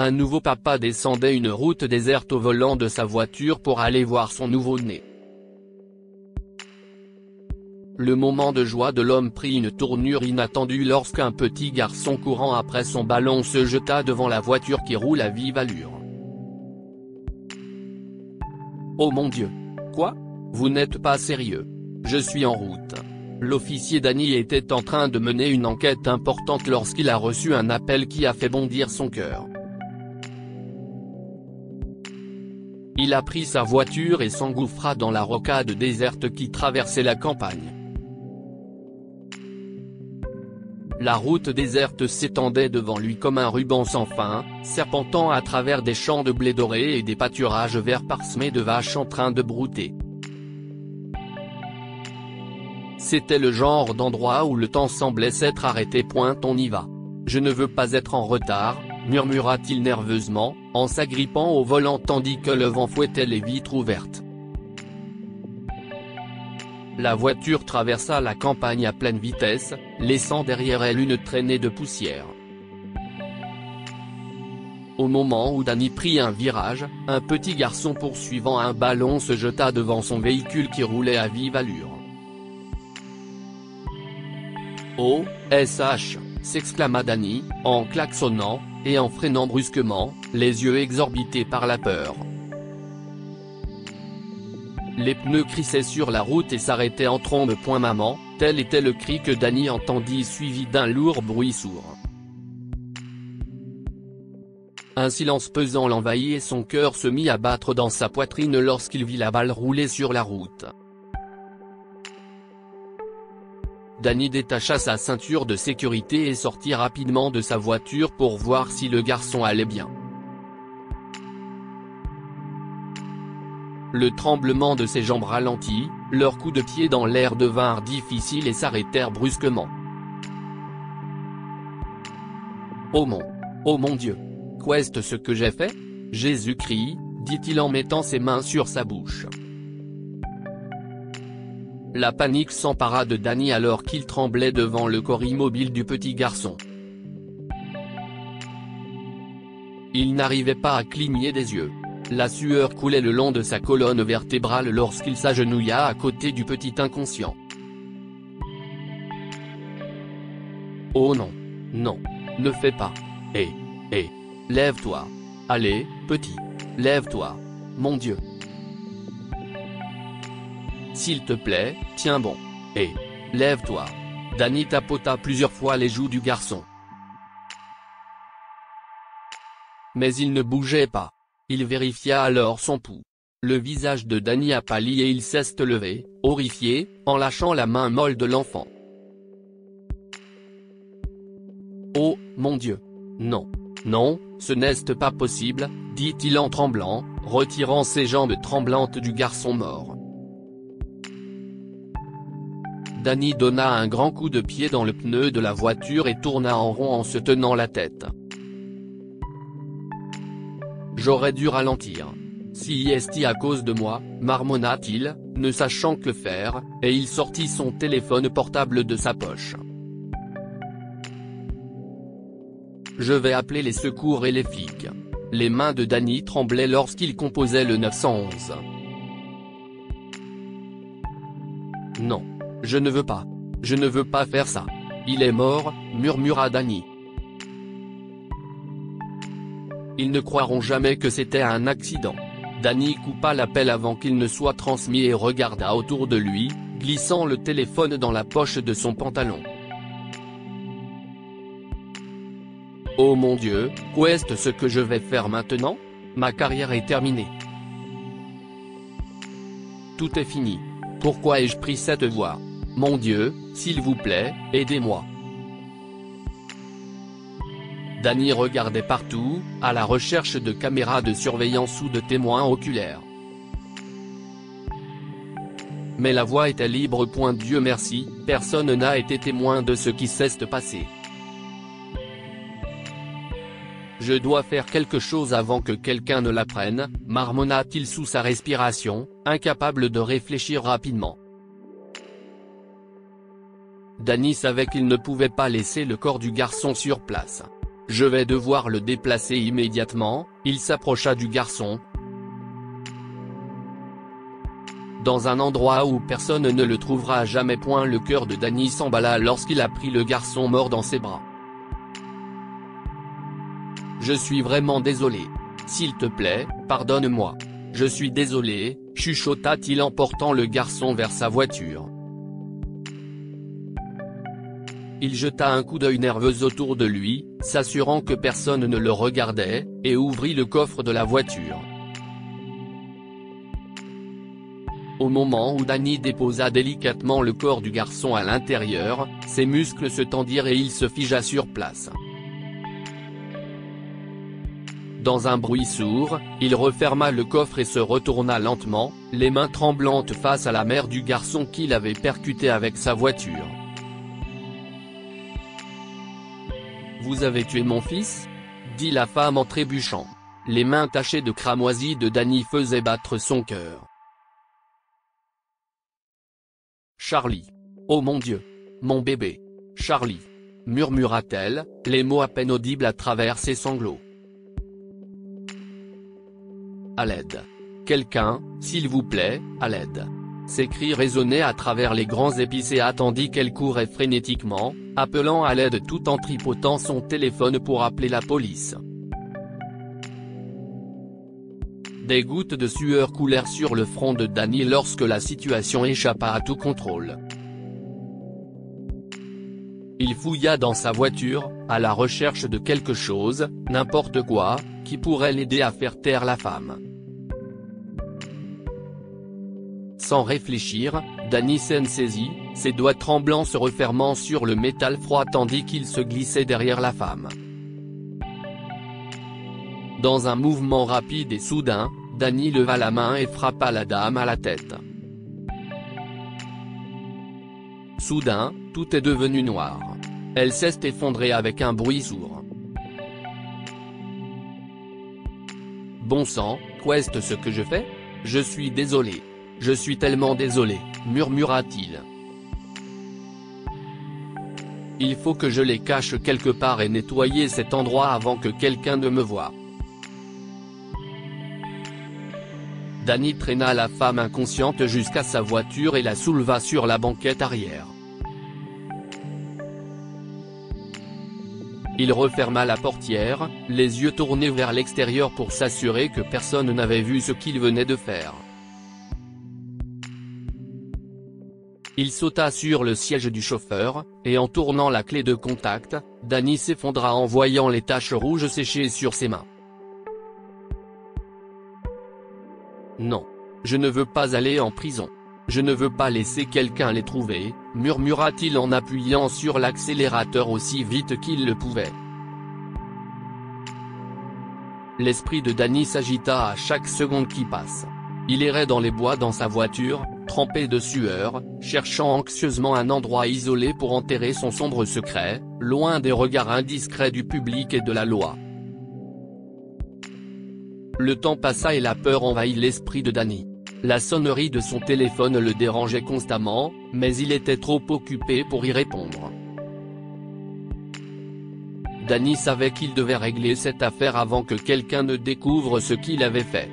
Un nouveau papa descendait une route déserte au volant de sa voiture pour aller voir son nouveau-né. Le moment de joie de l'homme prit une tournure inattendue lorsqu'un petit garçon courant après son ballon se jeta devant la voiture qui roule à vive allure. Oh mon Dieu! Quoi? Vous n'êtes pas sérieux? Je suis en route. L'officier Danny était en train de mener une enquête importante lorsqu'il a reçu un appel qui a fait bondir son cœur. Il a pris sa voiture et s'engouffra dans la rocade déserte qui traversait la campagne. La route déserte s'étendait devant lui comme un ruban sans fin, serpentant à travers des champs de blé doré et des pâturages verts parsemés de vaches en train de brouter. C'était le genre d'endroit où le temps semblait s'être arrêté. On y va. Je ne veux pas être en retard, murmura-t-il nerveusement, en s'agrippant au volant tandis que le vent fouettait les vitres ouvertes. La voiture traversa la campagne à pleine vitesse, laissant derrière elle une traînée de poussière. Au moment où Danny prit un virage, un petit garçon poursuivant un ballon se jeta devant son véhicule qui roulait à vive allure. « Oh, SH !» s'exclama Danny, en klaxonnant, et en freinant brusquement, les yeux exorbités par la peur. Les pneus crissaient sur la route et s'arrêtaient en trombe. Maman, tel était le cri que Danny entendit suivi d'un lourd bruit sourd. Un silence pesant l'envahit et son cœur se mit à battre dans sa poitrine lorsqu'il vit la balle rouler sur la route. Danny détacha sa ceinture de sécurité et sortit rapidement de sa voiture pour voir si le garçon allait bien. Le tremblement de ses jambes ralentit, leurs coups de pied dans l'air devinrent difficiles et s'arrêtèrent brusquement. « Oh mon Dieu! Qu'est-ce ce que j'ai fait? Jésus-Christ, dit-il en mettant ses mains sur sa bouche. La panique s'empara de Danny alors qu'il tremblait devant le corps immobile du petit garçon. Il n'arrivait pas à cligner des yeux. La sueur coulait le long de sa colonne vertébrale lorsqu'il s'agenouilla à côté du petit inconscient. Oh non, non, ne fais pas. Lève-toi. Allez, petit. Lève-toi. Mon Dieu. S'il te plaît, tiens bon. Lève-toi. Danny tapota plusieurs fois les joues du garçon. Mais il ne bougeait pas. Il vérifia alors son pouls. Le visage de Danny a pâli et il s'est levé, horrifié, en lâchant la main molle de l'enfant. Oh, mon Dieu. Non. Non, ce n'est pas possible, dit-il en tremblant, retirant ses jambes tremblantes du garçon mort. Danny donna un grand coup de pied dans le pneu de la voiture et tourna en rond en se tenant la tête. J'aurais dû ralentir. Si est à cause de moi, marmonna-t-il, ne sachant que faire, et il sortit son téléphone portable de sa poche. Je vais appeler les secours et les flics. Les mains de Danny tremblaient lorsqu'il composait le 911. Non. Je ne veux pas. Je ne veux pas faire ça. Il est mort, murmura Danny. Ils ne croiront jamais que c'était un accident. Danny coupa l'appel avant qu'il ne soit transmis et regarda autour de lui, glissant le téléphone dans la poche de son pantalon. Oh mon Dieu, qu'est-ce ce que je vais faire maintenant? Ma carrière est terminée. Tout est fini. Pourquoi ai-je pris cette voie? Mon Dieu, s'il vous plaît, aidez-moi. Danny regardait partout, à la recherche de caméras de surveillance ou de témoins oculaires. Mais la voie était libre. Dieu merci, personne n'a été témoin de ce qui s'est passé. Je dois faire quelque chose avant que quelqu'un ne l'apprenne, marmonna-t-il sous sa respiration, incapable de réfléchir rapidement. Danny savait qu'il ne pouvait pas laisser le corps du garçon sur place. Je vais devoir le déplacer immédiatement. Il s'approcha du garçon. Dans un endroit où personne ne le trouvera jamais. Le cœur de Danny s'emballa lorsqu'il apprit le garçon mort dans ses bras. Je suis vraiment désolé. S'il te plaît, pardonne-moi. Je suis désolé, chuchota-t-il en portant le garçon vers sa voiture. Il jeta un coup d'œil nerveux autour de lui, s'assurant que personne ne le regardait, et ouvrit le coffre de la voiture. Au moment où Danny déposa délicatement le corps du garçon à l'intérieur, ses muscles se tendirent et il se figea sur place. Dans un bruit sourd, il referma le coffre et se retourna lentement, les mains tremblantes face à la mère du garçon qu'il avait percuté avec sa voiture. « Vous avez tué mon fils ?» dit la femme en trébuchant. Les mains tachées de cramoisi de Danny faisaient battre son cœur. « Charlie. Oh mon Dieu. Mon bébé. Charlie. » murmura-t-elle, les mots à peine audibles à travers ses sanglots. « À l'aide. Quelqu'un, s'il vous plaît, à l'aide. » Ses cris résonnaient à travers les grands épicéas tandis qu'elle courait frénétiquement, appelant à l'aide tout en tripotant son téléphone pour appeler la police. Des gouttes de sueur coulèrent sur le front de Danny lorsque la situation échappa à tout contrôle. Il fouilla dans sa voiture, à la recherche de quelque chose, n'importe quoi, qui pourrait l'aider à faire taire la femme. Sans réfléchir, Danny s'en saisit, ses doigts tremblants se refermant sur le métal froid tandis qu'il se glissait derrière la femme. Dans un mouvement rapide et soudain, Danny leva la main et frappa la dame à la tête. Soudain, tout est devenu noir. Elle s'est effondrée avec un bruit sourd. « Bon sang, qu'est-ce ce que je fais ? Je suis désolé. Je suis tellement désolé, murmura-t-il. Il faut que je les cache quelque part et nettoyer cet endroit avant que quelqu'un ne me voie. » Danny traîna la femme inconsciente jusqu'à sa voiture et la souleva sur la banquette arrière. Il referma la portière, les yeux tournés vers l'extérieur pour s'assurer que personne n'avait vu ce qu'il venait de faire. Il sauta sur le siège du chauffeur, et en tournant la clé de contact, Danny s'effondra en voyant les taches rouges sécher sur ses mains. « Non. Je ne veux pas aller en prison. Je ne veux pas laisser quelqu'un les trouver, » murmura-t-il en appuyant sur l'accélérateur aussi vite qu'il le pouvait. L'esprit de Danny s'agita à chaque seconde qui passe. Il errait dans les bois dans sa voiture, trempé de sueur, cherchant anxieusement un endroit isolé pour enterrer son sombre secret, loin des regards indiscrets du public et de la loi. Le temps passa et la peur envahit l'esprit de Danny. La sonnerie de son téléphone le dérangeait constamment, mais il était trop occupé pour y répondre. Danny savait qu'il devait régler cette affaire avant que quelqu'un ne découvre ce qu'il avait fait.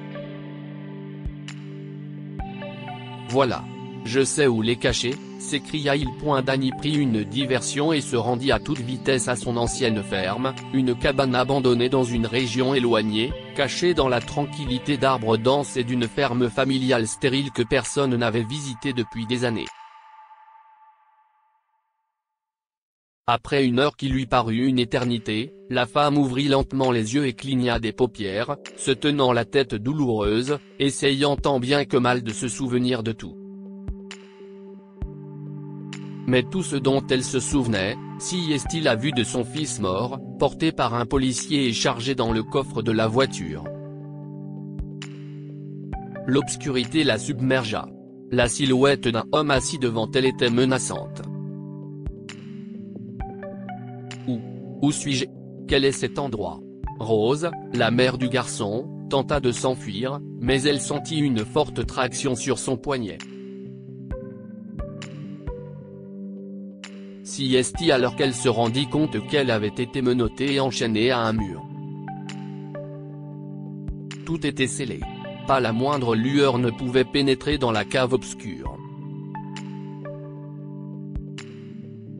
« Voilà. Je sais où les cacher », s'écria-il. Danny prit une diversion et se rendit à toute vitesse à son ancienne ferme, une cabane abandonnée dans une région éloignée, cachée dans la tranquillité d'arbres denses et d'une ferme familiale stérile que personne n'avait visitée depuis des années. Après une heure qui lui parut une éternité, la femme ouvrit lentement les yeux et cligna des paupières, se tenant la tête douloureuse, essayant tant bien que mal de se souvenir de tout. Mais tout ce dont elle se souvenait, si est-il la vue de son fils mort, porté par un policier et chargé dans le coffre de la voiture. L'obscurité la submergea. La silhouette d'un homme assis devant elle était menaçante. Où suis-je ? Quel est cet endroit ? Rose, la mère du garçon, tenta de s'enfuir, mais elle sentit une forte traction sur son poignet. siesti alors qu'elle se rendit compte qu'elle avait été menottée et enchaînée à un mur. Tout était scellé. Pas la moindre lueur ne pouvait pénétrer dans la cave obscure.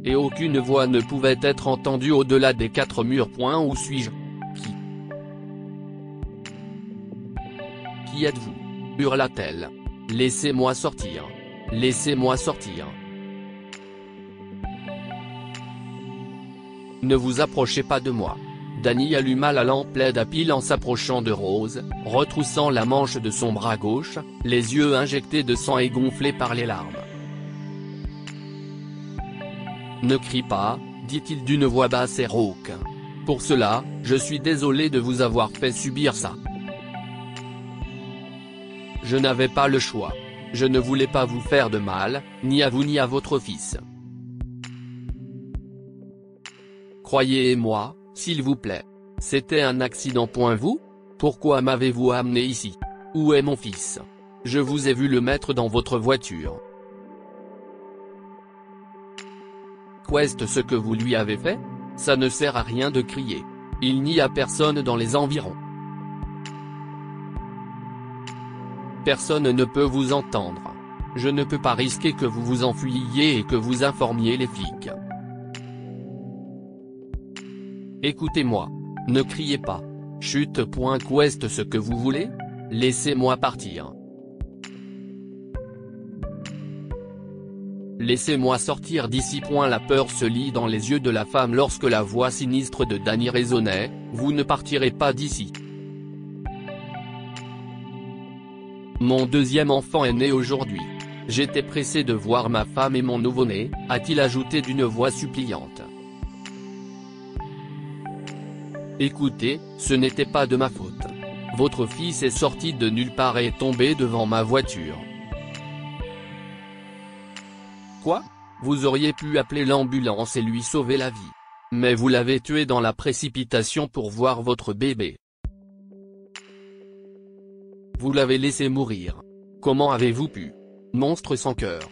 Et aucune voix ne pouvait être entendue au-delà des 4 murs. Où suis-je? Qui êtes-vous? Hurla-t-elle. Laissez-moi sortir. Laissez-moi sortir. Ne vous approchez pas de moi. Danny alluma la lampe LED à pile en s'approchant de Rose, retroussant la manche de son bras gauche, les yeux injectés de sang et gonflés par les larmes. Ne crie pas, dit-il d'une voix basse et rauque. Pour cela, je suis désolé de vous avoir fait subir ça. Je n'avais pas le choix. Je ne voulais pas vous faire de mal, ni à vous ni à votre fils. Croyez-moi, s'il vous plaît. C'était un accident. Vous? Pourquoi m'avez-vous amené ici? Où est mon fils? Je vous ai vu le mettre dans votre voiture. Qu'est-ce ce que vous lui avez fait? Ça ne sert à rien de crier. Il n'y a personne dans les environs. Personne ne peut vous entendre. Je ne peux pas risquer que vous vous enfuyiez et que vous informiez les flics. Écoutez-moi. Ne criez pas. Chut. Qu'est ce que vous voulez? Laissez-moi partir. Laissez-moi sortir d'ici. La peur se lit dans les yeux de la femme lorsque la voix sinistre de Danny résonnait, vous ne partirez pas d'ici. Mon deuxième enfant est né aujourd'hui. J'étais pressé de voir ma femme et mon nouveau-né, a-t-il ajouté d'une voix suppliante. Écoutez, ce n'était pas de ma faute. Votre fils est sorti de nulle part et est tombé devant ma voiture. Quoi? Vous auriez pu appeler l'ambulance et lui sauver la vie. Mais vous l'avez tué dans la précipitation pour voir votre bébé. Vous l'avez laissé mourir. Comment avez-vous pu? Monstre sans cœur.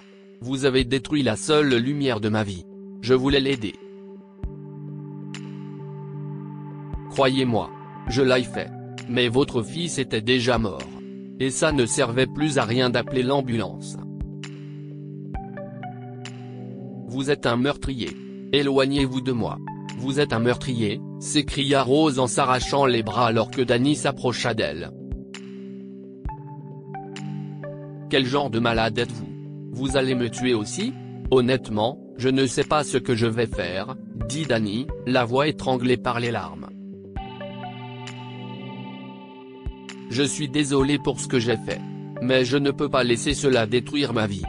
Vous avez détruit la seule lumière de ma vie. Je voulais l'aider. Croyez-moi. Je l'ai fait. Mais votre fils était déjà mort. Et ça ne servait plus à rien d'appeler l'ambulance. Vous êtes un meurtrier. Éloignez-vous de moi. Vous êtes un meurtrier, s'écria Rose en s'arrachant les bras alors que Danny s'approcha d'elle. Quel genre de malade êtes-vous? Vous allez me tuer aussi? Honnêtement, je ne sais pas ce que je vais faire, dit Danny, la voix étranglée par les larmes. Je suis désolé pour ce que j'ai fait. Mais je ne peux pas laisser cela détruire ma vie.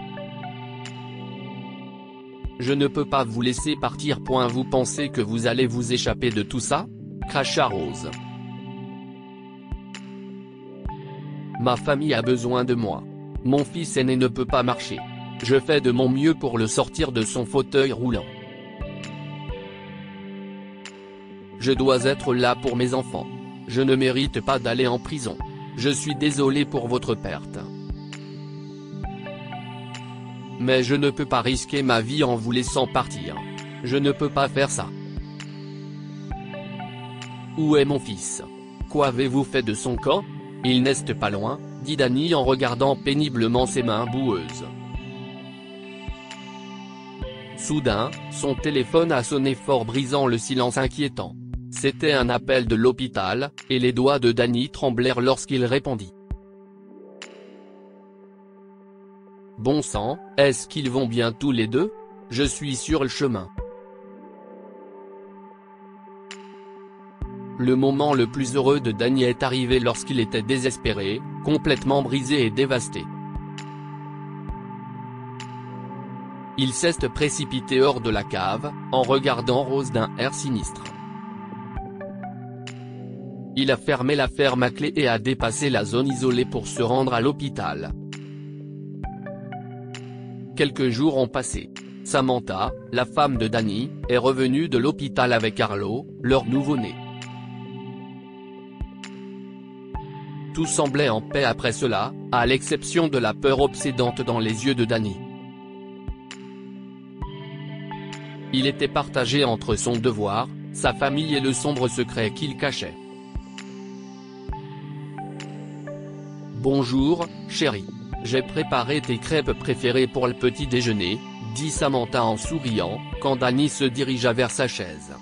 Je ne peux pas vous laisser partir. Vous pensez que vous allez vous échapper de tout ça? Cracha Rose. Ma famille a besoin de moi. Mon fils aîné ne peut pas marcher. Je fais de mon mieux pour le sortir de son fauteuil roulant. Je dois être là pour mes enfants. Je ne mérite pas d'aller en prison. Je suis désolé pour votre perte. Mais je ne peux pas risquer ma vie en vous laissant partir. Je ne peux pas faire ça. Où est mon fils? Qu'avez-vous fait de son corps? Il n'est pas loin, dit Danny en regardant péniblement ses mains boueuses. Soudain, son téléphone a sonné fort brisant le silence inquiétant. C'était un appel de l'hôpital, et les doigts de Danny tremblèrent lorsqu'il répondit. Bon sang, est-ce qu'ils vont bien tous les deux? Je suis sur le chemin. Le moment le plus heureux de Danny est arrivé lorsqu'il était désespéré, complètement brisé et dévasté. Il s'est précipité hors de la cave, en regardant Rose d'un air sinistre. Il a fermé la ferme à clé et a dépassé la zone isolée pour se rendre à l'hôpital. Quelques jours ont passé. Samantha, la femme de Danny, est revenue de l'hôpital avec Arlo, leur nouveau-né. Tout semblait en paix après cela, à l'exception de la peur obsédante dans les yeux de Danny. Il était partagé entre son devoir, sa famille et le sombre secret qu'il cachait. Bonjour, chérie. J'ai préparé tes crêpes préférées pour le petit déjeuner, dit Samantha en souriant, quand Danny se dirigea vers sa chaise.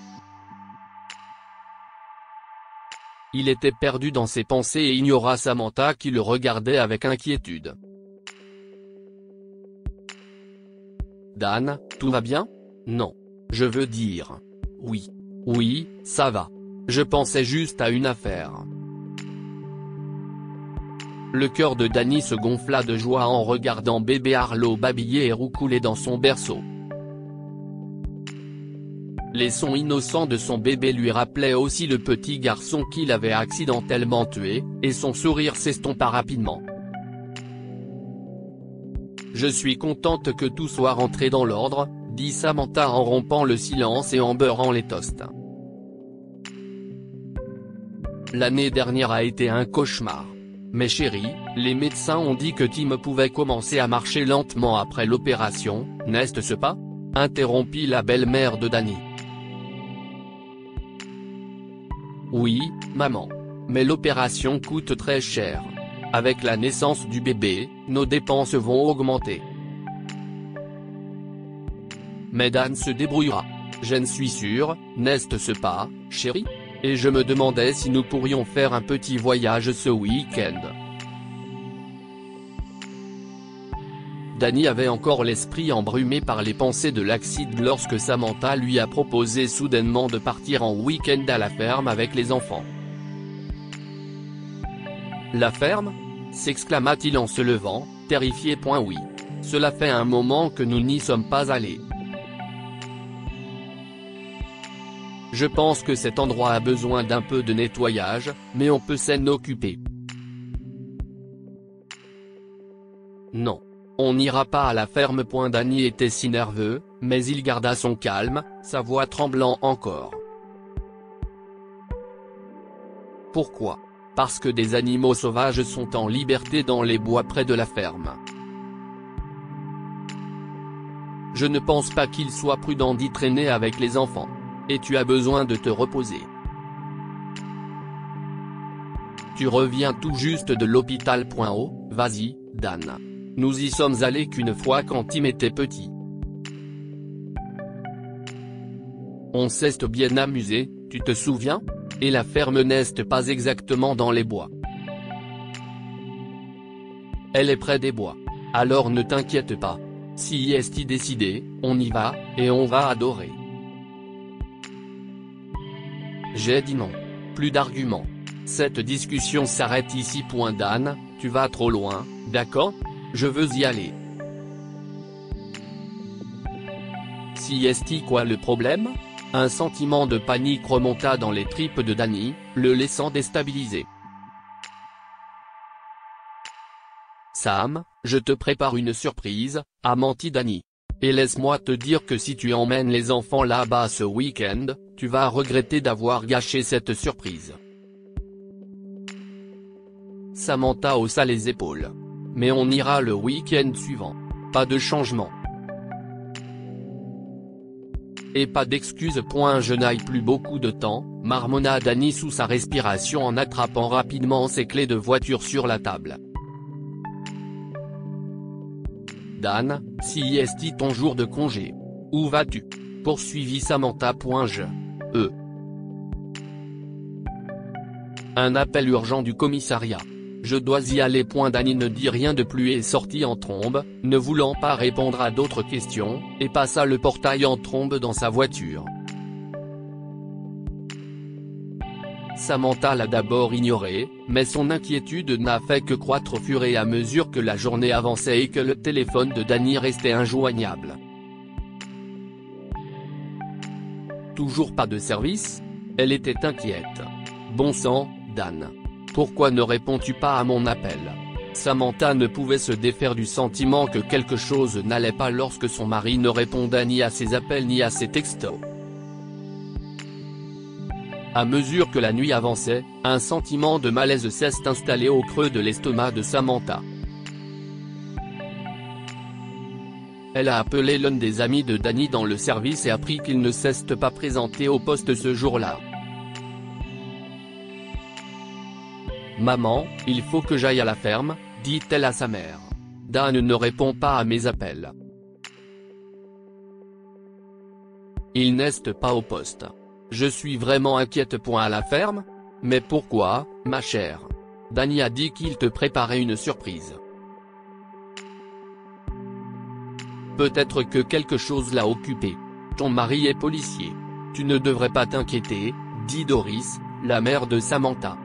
Il était perdu dans ses pensées et ignora Samantha qui le regardait avec inquiétude. Dan, tout va bien? Non. Je veux dire. Oui. Oui, ça va. Je pensais juste à une affaire. Le cœur de Danny se gonfla de joie en regardant bébé Arlo babiller et roucouler dans son berceau. Les sons innocents de son bébé lui rappelaient aussi le petit garçon qu'il avait accidentellement tué, et son sourire s'estompa rapidement. Je suis contente que tout soit rentré dans l'ordre, dit Samantha en rompant le silence et en beurrant les toasts. L'année dernière a été un cauchemar. Mais chérie, les médecins ont dit que Tim pouvait commencer à marcher lentement après l'opération, n'est-ce pas? Interrompit la belle-mère de Danny. Oui, maman. Mais l'opération coûte très cher. Avec la naissance du bébé, nos dépenses vont augmenter. Mais Dan se débrouillera. J'en suis sûr, n'est-ce pas, chérie? Et je me demandais si nous pourrions faire un petit voyage ce week-end. Danny avait encore l'esprit embrumé par les pensées de l'accident lorsque Samantha lui a proposé soudainement de partir en week-end à la ferme avec les enfants. La ferme? S'exclama-t-il en se levant, terrifié. Oui. Cela fait un moment que nous n'y sommes pas allés. Je pense que cet endroit a besoin d'un peu de nettoyage, mais on peut s'en occuper. Non. On n'ira pas à la ferme. Danny était si nerveux, mais il garda son calme, sa voix tremblant encore. Pourquoi? Parce que des animaux sauvages sont en liberté dans les bois près de la ferme. Je ne pense pas qu'il soit prudent d'y traîner avec les enfants. Et tu as besoin de te reposer. Tu reviens tout juste de l'hôpital. Vas-y, Dan. Nous y sommes allés qu'une fois quand Tim était petit. On s'est bien amusé, tu te souviens? Et la ferme n'est pas exactement dans les bois. Elle est près des bois. Alors ne t'inquiète pas. Si est décidé, on y va, et on va adorer. J'ai dit non. Plus d'arguments. Cette discussion s'arrête ici. Dan, tu vas trop loin, d'accord? Je veux y aller. Si est quoi le problème? Un sentiment de panique remonta dans les tripes de Danny, le laissant déstabilisé. Sam, je te prépare une surprise, a menti Danny. Et laisse-moi te dire que si tu emmènes les enfants là-bas ce week-end, tu vas regretter d'avoir gâché cette surprise. Samantha haussa les épaules. Mais on ira le week-end suivant. Pas de changement. Et pas d'excuses. Je n'aille plus beaucoup de temps, marmonna Danny sous sa respiration en attrapant rapidement ses clés de voiture sur la table. Dan, si est ton jour de congé? Où vas-tu? Poursuivit Samantha. Un appel urgent du commissariat. Je dois y aller. Danny ne dit rien de plus et sortit en trombe, ne voulant pas répondre à d'autres questions, et passa le portail en trombe dans sa voiture. Samantha l'a d'abord ignoré, mais son inquiétude n'a fait que croître au fur et à mesure que la journée avançait et que le téléphone de Danny restait injoignable. Toujours pas de service? Elle était inquiète. Bon sang, Dan. Pourquoi ne réponds-tu pas à mon appel? Samantha ne pouvait se défaire du sentiment que quelque chose n'allait pas lorsque son mari ne répondait ni à ses appels ni à ses textos. À mesure que la nuit avançait, un sentiment de malaise s'est installé au creux de l'estomac de Samantha. Elle a appelé l'un des amis de Dany dans le service et appris qu'il ne s'est pas présenté au poste ce jour-là. Maman, il faut que j'aille à la ferme, dit-elle à sa mère. Dan ne répond pas à mes appels. Il n'est pas au poste. Je suis vraiment inquiète. À la ferme? Mais pourquoi, ma chère? Dany a dit qu'il te préparait une surprise. Peut-être que quelque chose l'a occupé. Ton mari est policier. Tu ne devrais pas t'inquiéter, dit Doris, la mère de Samantha.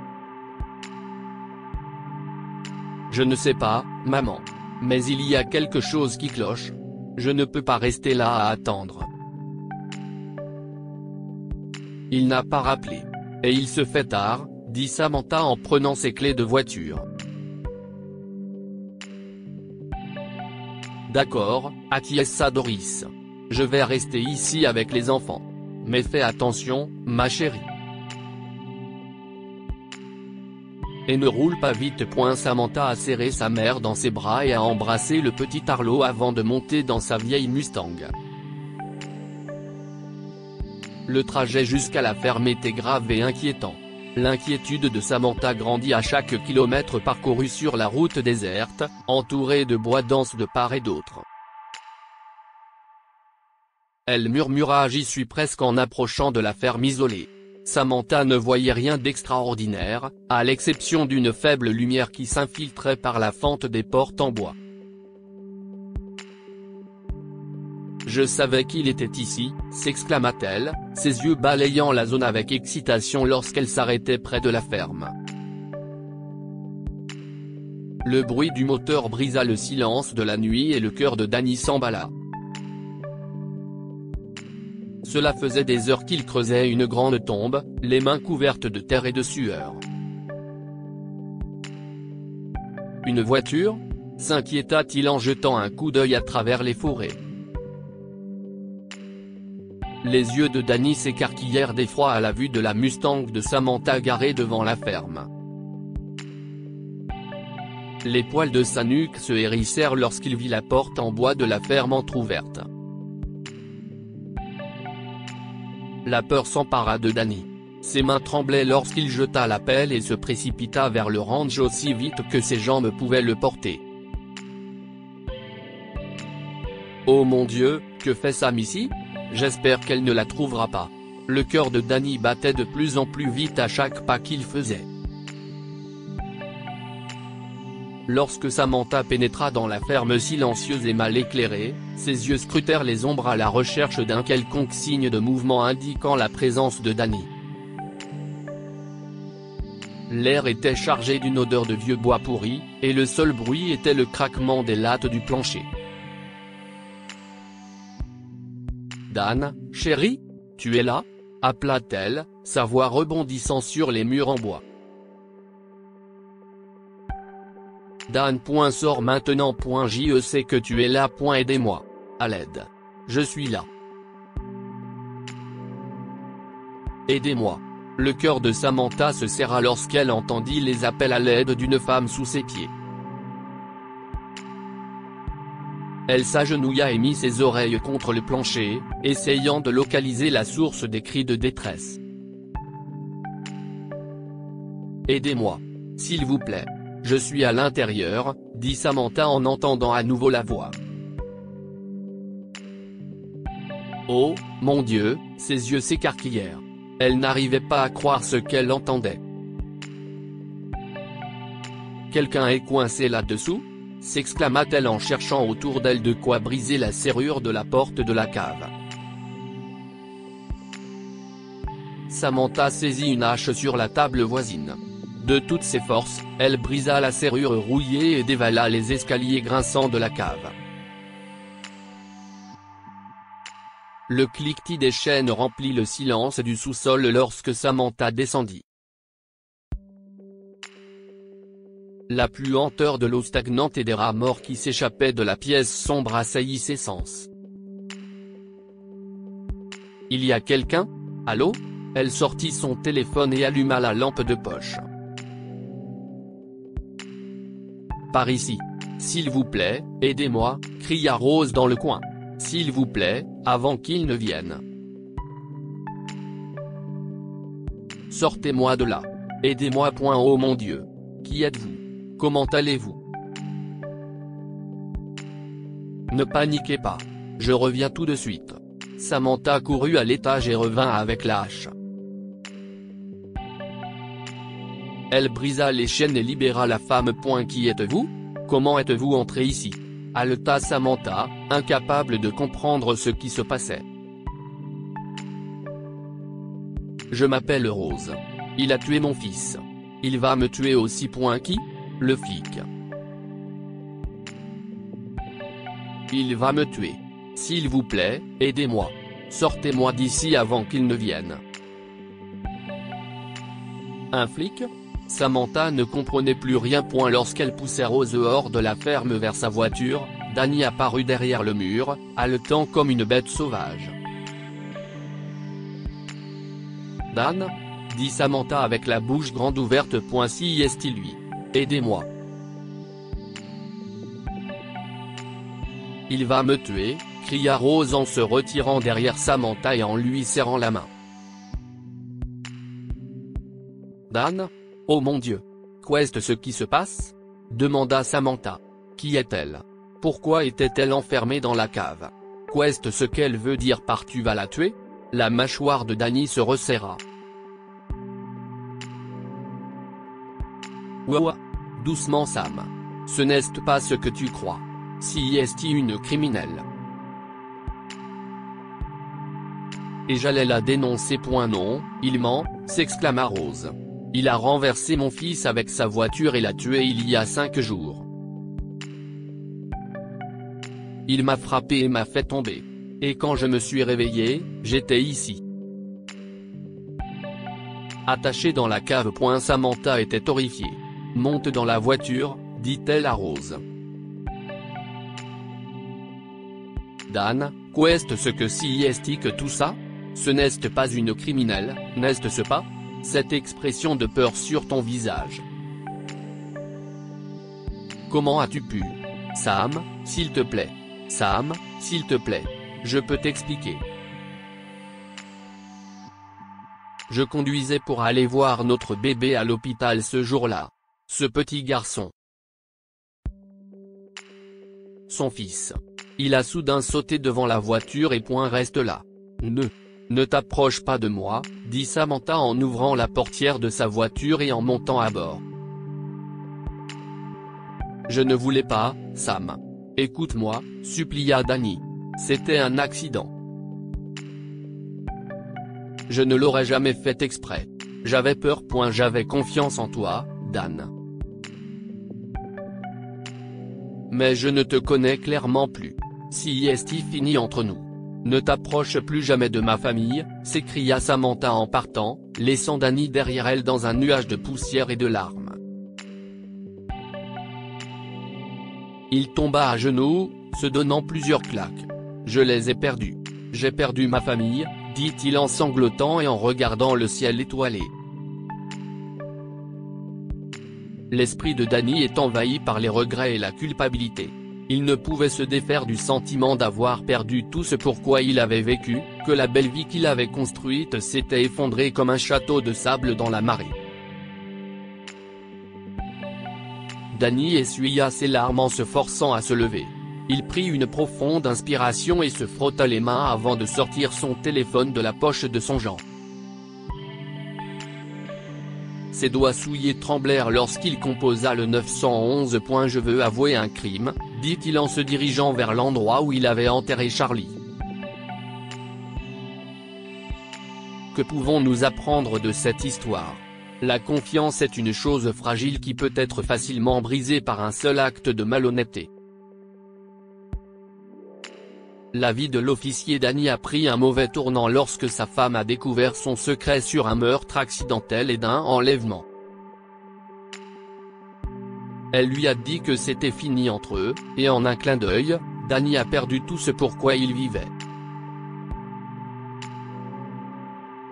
Je ne sais pas, maman. Mais il y a quelque chose qui cloche. Je ne peux pas rester là à attendre. Il n'a pas rappelé. Et il se fait tard, dit Samantha en prenant ses clés de voiture. D'accord, acquiesça Doris. Je vais rester ici avec les enfants. Mais fais attention, ma chérie. Et ne roule pas vite. Samantha a serré sa mère dans ses bras et a embrassé le petit Arlo avant de monter dans sa vieille Mustang. Le trajet jusqu'à la ferme était grave et inquiétant. L'inquiétude de Samantha grandit à chaque kilomètre parcouru sur la route déserte, entourée de bois denses de part et d'autre. Elle murmura: j'y suis presque en approchant de la ferme isolée. Samantha ne voyait rien d'extraordinaire, à l'exception d'une faible lumière qui s'infiltrait par la fente des portes en bois. Je savais qu'il était ici, s'exclama-t-elle, ses yeux balayant la zone avec excitation lorsqu'elle s'arrêtait près de la ferme. Le bruit du moteur brisa le silence de la nuit et le cœur de Dany s'emballa. Cela faisait des heures qu'il creusait une grande tombe, les mains couvertes de terre et de sueur. Une voiture? S'inquiéta-t-il en jetant un coup d'œil à travers les forêts. Les yeux de Dany s'écarquillèrent d'effroi à la vue de la Mustang de Samantha garée devant la ferme. Les poils de sa nuque se hérissèrent lorsqu'il vit la porte en bois de la ferme entr'ouverte. La peur s'empara de Dany. Ses mains tremblaient lorsqu'il jeta la pelle et se précipita vers le ranch aussi vite que ses jambes pouvaient le porter. Oh mon Dieu, que fait Sam ici? J'espère qu'elle ne la trouvera pas. Le cœur de Dany battait de plus en plus vite à chaque pas qu'il faisait. Lorsque Samantha pénétra dans la ferme silencieuse et mal éclairée, ses yeux scrutèrent les ombres à la recherche d'un quelconque signe de mouvement indiquant la présence de Dany. L'air était chargé d'une odeur de vieux bois pourri, et le seul bruit était le craquement des lattes du plancher. Dan, chérie? Tu es là? Appela-t-elle, sa voix rebondissant sur les murs en bois. Dan. Sors maintenant. Je sais que tu es là. Aidez-moi. À l'aide. Je suis là. Aidez-moi. Le cœur de Samantha se serra lorsqu'elle entendit les appels à l'aide d'une femme sous ses pieds. Elle s'agenouilla et mit ses oreilles contre le plancher, essayant de localiser la source des cris de détresse. Aidez-moi. S'il vous plaît. Je suis à l'intérieur, dit Samantha en entendant à nouveau la voix. Oh, mon Dieu, ses yeux s'écarquillèrent. Elle n'arrivait pas à croire ce qu'elle entendait. Quelqu'un est coincé là-dessous? S'exclama-t-elle en cherchant autour d'elle de quoi briser la serrure de la porte de la cave. Samantha saisit une hache sur la table voisine. De toutes ses forces, elle brisa la serrure rouillée et dévala les escaliers grinçants de la cave. Le cliquetis des chaînes remplit le silence du sous-sol lorsque Samantha descendit. La puanteur de l'eau stagnante et des rats morts qui s'échappaient de la pièce sombre assaillit ses sens. Il y a quelqu'un? Allô? Elle sortit son téléphone et alluma la lampe de poche. Par ici. S'il vous plaît, aidez-moi, cria Rose dans le coin. S'il vous plaît, avant qu'il ne vienne. Sortez-moi de là. Aidez-moi. Oh mon Dieu. Qui êtes-vous? Comment allez-vous? Ne paniquez pas. Je reviens tout de suite. Samantha courut à l'étage et revint avec la hache. Elle brisa les chaînes et libéra la femme. Qui êtes-vous? Comment êtes-vous entré ici? Haleta Samantha, incapable de comprendre ce qui se passait. Je m'appelle Rose. Il a tué mon fils. Il va me tuer aussi. Qui? Le flic. Il va me tuer. S'il vous plaît, aidez-moi. Sortez-moi d'ici avant qu'il ne vienne. Un flic? Samantha ne comprenait plus rien. Lorsqu'elle poussait Rose hors de la ferme vers sa voiture, Danny apparut derrière le mur, haletant comme une bête sauvage. Dan? Dit Samantha avec la bouche grande ouverte. Si est-il lui? Aidez-moi. Il va me tuer, cria Rose en se retirant derrière Samantha et en lui serrant la main. Dan? Oh mon Dieu. Qu'est-ce ce qui se passe? Demanda Samantha. Qui est-elle? Pourquoi était-elle enfermée dans la cave? Qu'est-ce ce qu'elle veut dire par tu vas la tuer? La mâchoire de Danny se resserra. Ouah. Doucement Sam. Ce n'est pas ce que tu crois. Si est une criminelle. Et j'allais la dénoncer. Non, il ment, s'exclama Rose. Il a renversé mon fils avec sa voiture et l'a tué il y a 5 jours. Il m'a frappé et m'a fait tomber. Et quand je me suis réveillé, j'étais ici. Attachée dans la cave. Samantha était horrifiée. Monte dans la voiture, dit-elle à Rose. Dan, qu'est-ce ce que si est que tout ça? Ce n'est pas une criminelle, n'est-ce pas? Cette expression de peur sur ton visage. Comment as-tu pu? Sam, s'il te plaît. Sam, s'il te plaît. Je peux t'expliquer. Je conduisais pour aller voir notre bébé à l'hôpital ce jour-là. Ce petit garçon. Son fils. Il a soudain sauté devant la voiture et reste là. Ne t'approche pas de moi, dit Samantha en ouvrant la portière de sa voiture et en montant à bord. Je ne voulais pas, Sam. Écoute-moi, supplia Danny. C'était un accident. Je ne l'aurais jamais fait exprès. J'avais peur. J'avais confiance en toi, Dan. Mais je ne te connais clairement plus. Si est fini entre nous. Ne t'approche plus jamais de ma famille, s'écria Samantha en partant, laissant Danny derrière elle dans un nuage de poussière et de larmes. Il tomba à genoux, se donnant plusieurs claques. Je les ai perdus. J'ai perdu ma famille, dit-il en sanglotant et en regardant le ciel étoilé. L'esprit de Danny est envahi par les regrets et la culpabilité. Il ne pouvait se défaire du sentiment d'avoir perdu tout ce pourquoi il avait vécu, que la belle vie qu'il avait construite s'était effondrée comme un château de sable dans la marée. Danny essuya ses larmes en se forçant à se lever. Il prit une profonde inspiration et se frotta les mains avant de sortir son téléphone de la poche de son jean. Ses doigts souillés tremblèrent lorsqu'il composa le 911. Je veux avouer un crime, dit-il en se dirigeant vers l'endroit où il avait enterré Charlie. Que pouvons-nous apprendre de cette histoire? La confiance est une chose fragile qui peut être facilement brisée par un seul acte de malhonnêteté. La vie de l'officier Danny a pris un mauvais tournant lorsque sa femme a découvert son secret sur un meurtre accidentel et d'un enlèvement. Elle lui a dit que c'était fini entre eux, et en un clin d'œil, Danny a perdu tout ce pourquoi il vivait.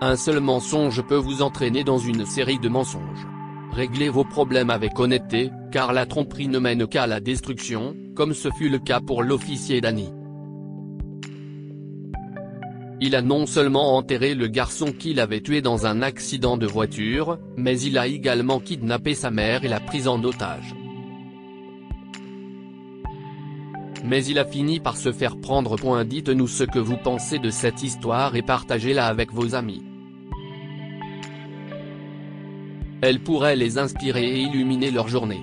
Un seul mensonge peut vous entraîner dans une série de mensonges. Réglez vos problèmes avec honnêteté, car la tromperie ne mène qu'à la destruction, comme ce fut le cas pour l'officier Danny. Il a non seulement enterré le garçon qu'il avait tué dans un accident de voiture, mais il a également kidnappé sa mère et l'a prise en otage. Mais il a fini par se faire prendre. Dites-nous ce que vous pensez de cette histoire et partagez-la avec vos amis. Elle pourrait les inspirer et illuminer leur journée.